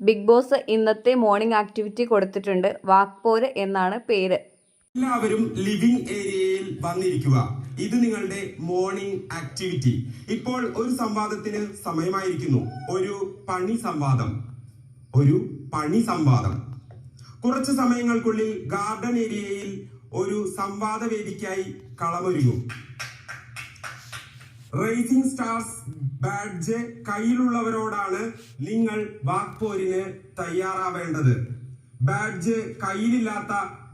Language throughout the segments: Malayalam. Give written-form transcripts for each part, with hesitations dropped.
ബിഗ് ബോസ് ഇന്നത്തെ മോർണിംഗ് ആക്ടിവിറ്റി കൊടുത്തിട്ടുണ്ട്. വാക്പോര് എന്നാണ് പേര്. എല്ലാവരും ലിവിംഗ് ഏരിയയിൽ വന്നിരിക്കുക. ഇത് നിങ്ങളുടെ മോർണിംഗ് ആക്ടിവിറ്റി. ഇപ്പോൾ ഒരു സംവാദത്തിന് സമയമായിരിക്കുന്നു. ഒരു പണി സംവാദം. കുറച്ച് സമയങ്ങൾക്കുള്ളിൽ ഗാർഡൻ ഏരിയയിൽ ഒരു സംവാദ വേദിക്കായി കളമൊരുങ്ങും. റൈസിംഗ് സ്റ്റാർസ് ബാഡ്ജ് കയ്യിലുള്ളവരോടാണ് നിങ്ങൾ വാക്പോരിന് തയ്യാറാവേണ്ടത്. ബാഡ്ജ് കയ്യിലില്ലാത്ത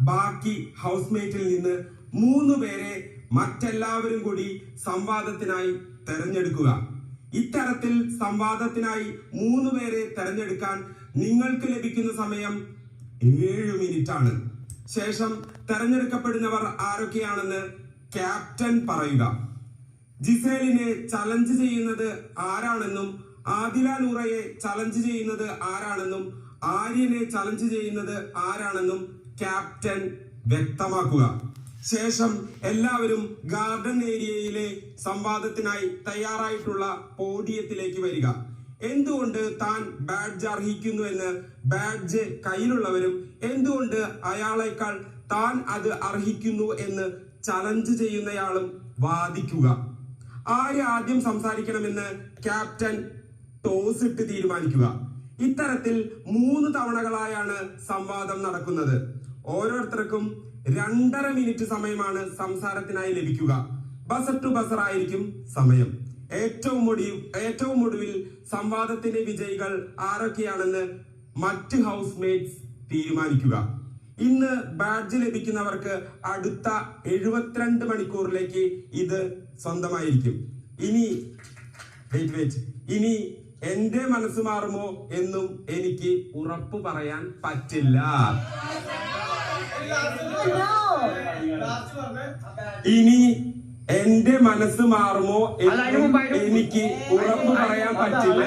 ബാക്കി ഹൗസ്മേറ്റിൽ നിന്ന് 3 പേരെ മറ്റെല്ലാവരും കൂടി സംവാദത്തിനായി തെരഞ്ഞെടുക്കുക. ഇത്തരത്തിൽ സംവാദത്തിനായി 3 പേരെ തെരഞ്ഞെടുക്കാൻ നിങ്ങൾക്ക് ലഭിക്കുന്ന സമയം 7 മിനിറ്റ് ആണ്. ശേഷം തെരഞ്ഞെടുക്കപ്പെടുന്നവർ ആരൊക്കെയാണെന്ന് ക്യാപ്റ്റൻ പറയുക. ജിസേലിനെ ചലഞ്ച് ചെയ്യുന്നത് ആരാണെന്നും ആദില നൂറയെ ചലഞ്ച് ചെയ്യുന്നത് ആരാണെന്നും ആര്യനെ ചലഞ്ച് ചെയ്യുന്നത് ആരാണെന്നും ക്യാപ്റ്റൻ വ്യക്തമാക്കുക. ശേഷം എല്ലാവരും ഗാർഡൻ ഏരിയയിലെ സംവാദത്തിനായി തയ്യാറായിട്ടുള്ള പോഡിയത്തിലേക്ക് വരിക. എന്തുകൊണ്ട് താൻ ബാഡ്ജ് അർഹിക്കുന്നു എന്ന് ബാഡ്ജ് കയ്യിലുള്ളവരും എന്തുകൊണ്ട് അയാളേക്കാൾ താൻ അത് അർഹിക്കുന്നു എന്ന് ചലഞ്ച് ചെയ്യുന്നയാളും വാദിക്കുക. ആര് ആദ്യം സംസാരിക്കണമെന്ന് ക്യാപ്റ്റൻ ടോസ് ഇട്ട് തീരുമാനിക്കുക. ഇത്തരത്തിൽ 3 തവണകളായാണ് സംവാദം നടക്കുന്നത്. ഓരോരുത്തർക്കും 2.5 മിനിറ്റ് സമയമാണ് സംസാരത്തിനായി ലഭിക്കുക. ബസർ ടു ബസർ ആയിരിക്കും സമയം. ഏറ്റവും ഒടുവിൽ സംവാദത്തിന്റെ വിജയികൾ ആരൊക്കെയാണെന്ന് മറ്റ് ഹൗസ്മേറ്റ്സ് തീരുമാനിക്കുക. ഇന്ന് ബാഡ്ജ് ലഭിക്കുന്നവർക്ക് അടുത്ത 72 മണിക്കൂറിലേക്ക് ഇത് സ്വന്തമായിരിക്കും. ഇനി എന്റെ മനസ്സ് മാറുമോ എന്നും എനിക്ക് ഉറപ്പു പറയാൻ പറ്റില്ല. ഇനി എന്റെ മനസ്സ് മാറുമോ എന്നും എനിക്ക് ഉറപ്പു പറയാൻ പറ്റില്ല.